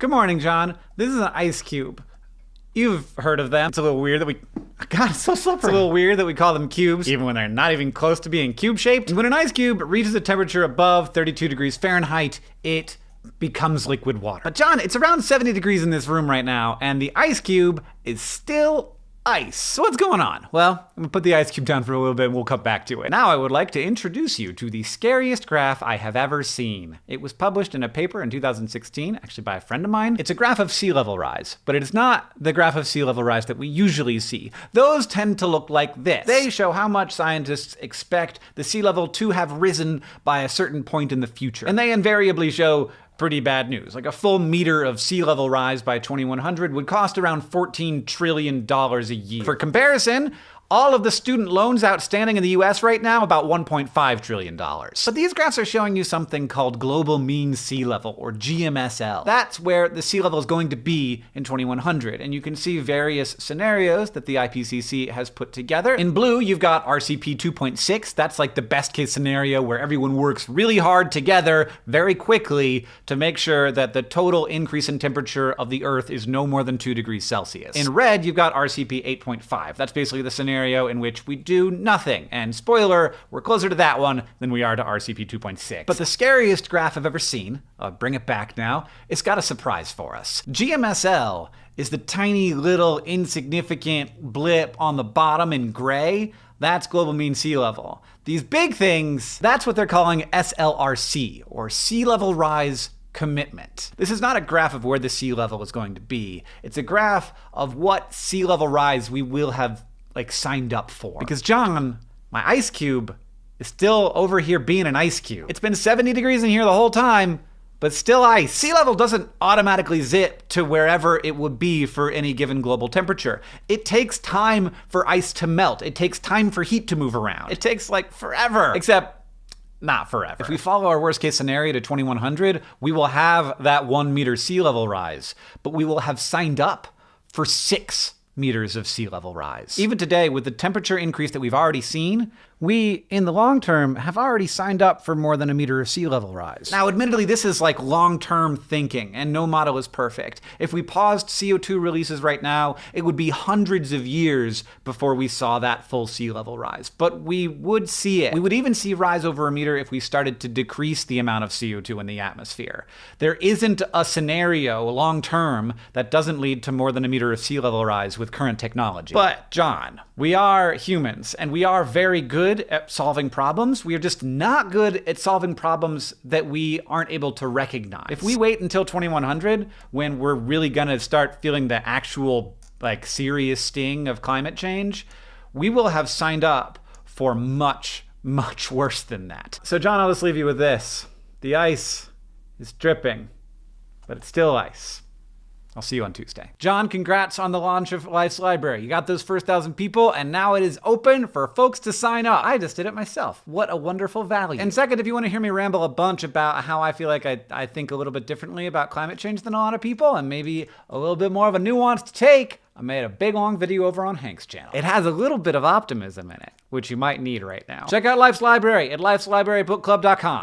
Good morning, John. This is an ice cube. You've heard of them. It's a little weird that God, it's so slippery. It's a little weird that we call them cubes, even when they're not even close to being cube-shaped. When an ice cube reaches a temperature above 32 degrees Fahrenheit, it becomes liquid water. But John, it's around 70 degrees in this room right now, and the ice cube is still ice. So what's going on? Well, I'm gonna put the ice cube down for a little bit and we'll come back to it. Now I would like to introduce you to the scariest graph I have ever seen. It was published in a paper in 2016, actually by a friend of mine. It's a graph of sea level rise, but it is not the graph of sea level rise that we usually see. Those tend to look like this. They show how much scientists expect the sea level to have risen by a certain point in the future. And they invariably show pretty bad news. Like a full meter of sea level rise by 2100 would cost around $14 trillion a year. For comparison, all of the student loans outstanding in the US right now, about $1.5 trillion. But these graphs are showing you something called global mean sea level, or GMSL. That's where the sea level is going to be in 2100, and you can see various scenarios that the IPCC has put together. In blue, you've got RCP 2.6. That's like the best case scenario where everyone works really hard together very quickly to make sure that the total increase in temperature of the Earth is no more than 2 degrees Celsius. In red, you've got RCP 8.5. That's basically the scenario in which we do nothing. And spoiler, we're closer to that one than we are to RCP 2.6. But the scariest graph I've ever seen, I'll bring it back now, it's got a surprise for us. GMSL is the tiny little insignificant blip on the bottom in gray. That's global mean sea level. These big things, that's what they're calling SLRC, or sea level rise commitment. This is not a graph of where the sea level is going to be. It's a graph of what sea level rise we will have signed up for. Because John, my ice cube is still over here being an ice cube. It's been 70 degrees in here the whole time, but still ice. Sea level doesn't automatically zip to wherever it would be for any given global temperature. It takes time for ice to melt. It takes time for heat to move around. It takes forever. Except not forever. If we follow our worst case scenario to 2100, we will have that 1 meter sea level rise, but we will have signed up for 6 meters of sea level rise. Even today, with the temperature increase that we've already seen, we, in the long term, have already signed up for more than 1 meter of sea level rise. Now, admittedly, this is long-term thinking, and no model is perfect. If we paused CO2 releases right now, it would be hundreds of years before we saw that full sea level rise. But we would see it. We would even see rise over 1 meter if we started to decrease the amount of CO2 in the atmosphere. There isn't a scenario long-term that doesn't lead to more than 1 meter of sea level rise with current technology. But, John, we are humans, and we are very good at solving problems. We are just not good at solving problems that we aren't able to recognize. If we wait until 2100, when we're really gonna start feeling the actual, serious sting of climate change, we will have signed up for much, much worse than that. So, John, I'll just leave you with this. The ice is dripping, but it's still ice. I'll see you on Tuesday. John, congrats on the launch of Life's Library. You got those first 1,000 people, and now it is open for folks to sign up. I just did it myself. What a wonderful value. And second, if you want to hear me ramble a bunch about how I feel like I think a little bit differently about climate change than a lot of people, and maybe a little bit more of a nuanced take, I made a big long video over on Hank's channel. It has a little bit of optimism in it, which you might need right now. Check out Life's Library at lifeslibrarybookclub.com.